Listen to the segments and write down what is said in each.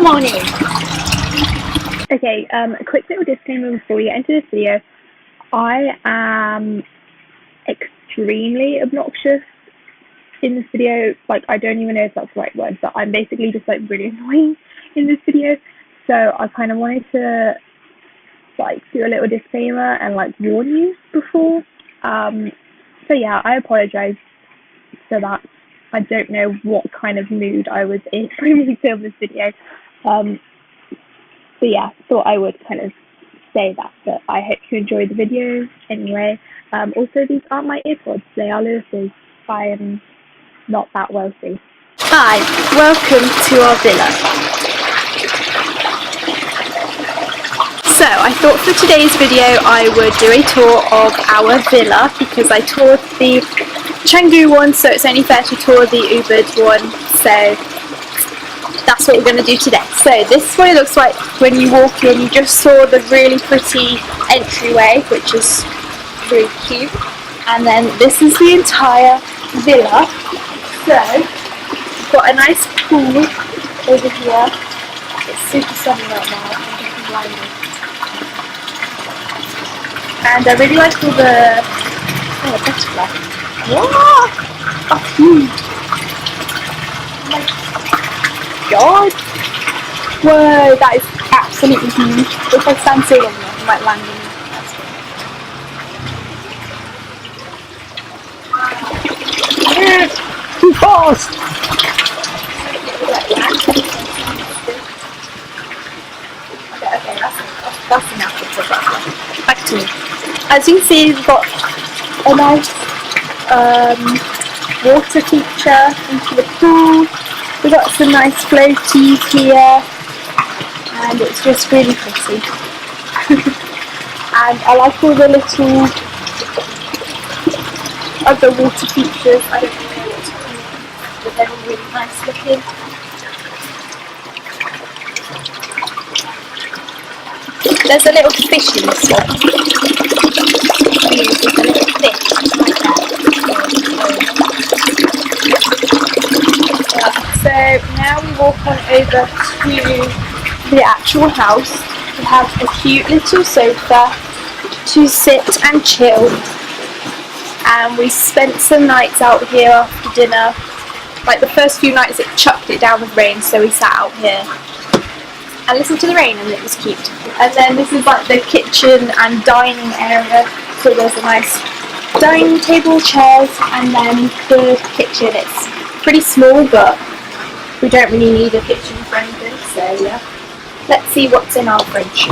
morning. Okay, a quick little disclaimer before we get into this video. I am extremely obnoxious in this video. Like, I don't even know if that's the right word, but I'm basically just like really annoying in this video. So I kind of wanted to like do a little disclaimer and like warn you before. So yeah, I apologize for that. I don't know what kind of mood I was in when we filmed this video. So yeah, thought I would kind of say that, but I hope you enjoyed the video anyway. Also, these aren't my earpods, they are Lewis's. I am not that wealthy. Hi, welcome to our villa. So I thought for today's video I would do a tour of our villa because I toured the Canggu one, so it's only fair to tour the Ubud one, so that's what we're going to do today. So this is what it looks like when you walk in. You just saw the really pretty entryway, which is really cute, and then this is the entire villa. So we've got a nice pool over here. It's super sunny right now, I'm blinded. And I really like all the butterfly. Wow! That's huge! Oh my god! Whoa, that is absolutely huge. If I stand so long enough, I might land in it. That's too fast! Okay, that's enough of the butterfly. Back to me. As you can see, we've got a nice water feature into the pool. We've got some nice floaties here, and it's just really pretty. And I like all the little other water features. I don't really know what to call them, but they're all really nice looking. There's a little fish in this one. There's a little fish like that. So now we walk on over to the actual house. We have a cute little sofa to sit and chill, and we spent some nights out here after dinner. Like the first few nights it chucked it down with rain, so we sat out here and listened to the rain, and it was cute. And then this is like the kitchen and dining area, so there's a nice dining table, chairs, and then the kitchen. It's pretty small, but we don't really need a kitchen for anything, so yeah. Let's see what's in our fridge.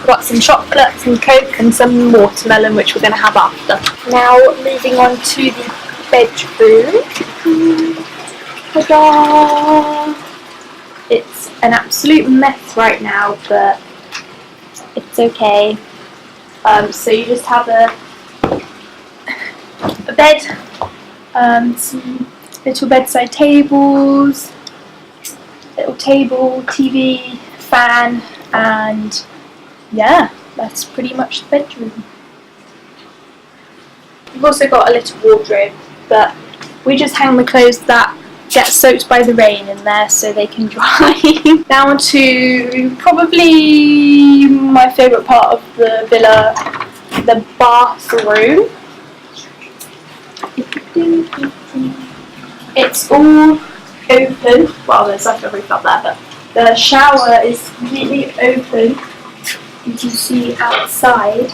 Got some chocolate, some Coke, and some watermelon, which we're going to have after. Now moving on to the bedroom. Ta-da! It's an absolute mess right now, but it's okay. So you just have a bed, some little bedside tables, little table, TV, fan, and yeah, that's pretty much the bedroom. We've also got a little wardrobe, but we just hang the clothes that get soaked by the rain in there so they can dry. Down to probably my favourite part of the villa, the bathroom. It's all open. Well, there's like a roof up there, but the shower is completely open. You can see outside,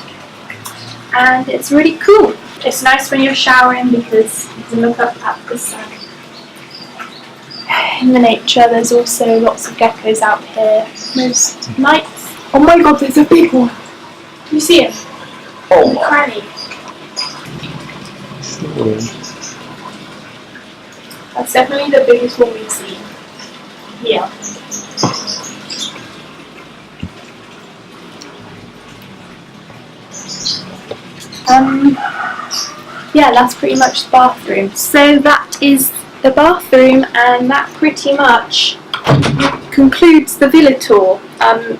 and it's really cool. It's nice when you're showering because you can look up at the sun. In the nature, there's also lots of geckos out here most nights. Oh my god, there's a big one! Can you see it? Oh, cranny. That's definitely the biggest one we've seen here. Yeah, that's pretty much the bathroom. So that is the bathroom, and that pretty much concludes the villa tour.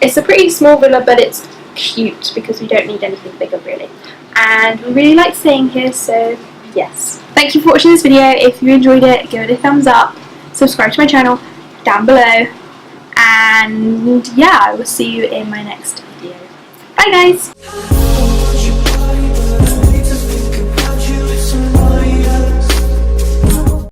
It's a pretty small villa, but it's cute because we don't need anything bigger really. And we really like staying here, so yes. Thank you for watching this video. If you enjoyed it, give it a thumbs up. subscribe to my channel down below, and yeah, I will see you in my next video. Bye guys!